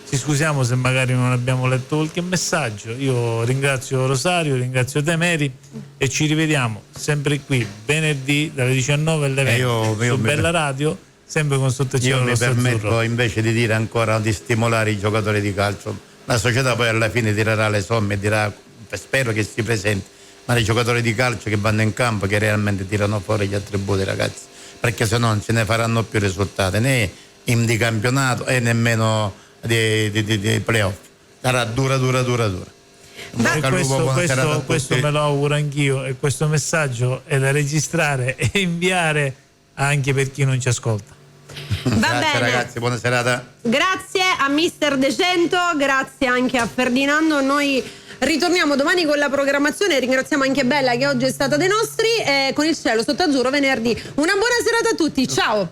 Ci scusiamo se magari non abbiamo letto qualche messaggio, io ringrazio Rosario, ringrazio te Mary e ci rivediamo sempre qui venerdì dalle 19 alle 20 su Bella Radio, sempre con Sottocielo Rosso Azzurro. Io mi permetto invece di dire ancora di stimolare i giocatori di calcio, la società poi alla fine tirerà le somme e dirà, spero che si presenti, ma i giocatori di calcio che vanno in campo che realmente tirano fuori gli attributi, ragazzi, perché se no non se ne faranno più risultati né di campionato e nemmeno di playoff. Sarà dura. Questo me lo auguro anch'io e questo messaggio è da registrare e inviare anche per chi non ci ascolta. Grazie ragazzi, buona serata. Grazie a Mister Decento, grazie anche a Ferdinando. Noi ritorniamo domani con la programmazione, ringraziamo anche Bella che oggi è stata dei nostri, con il cielo sotto azzurro venerdì. Una buona serata a tutti, ciao.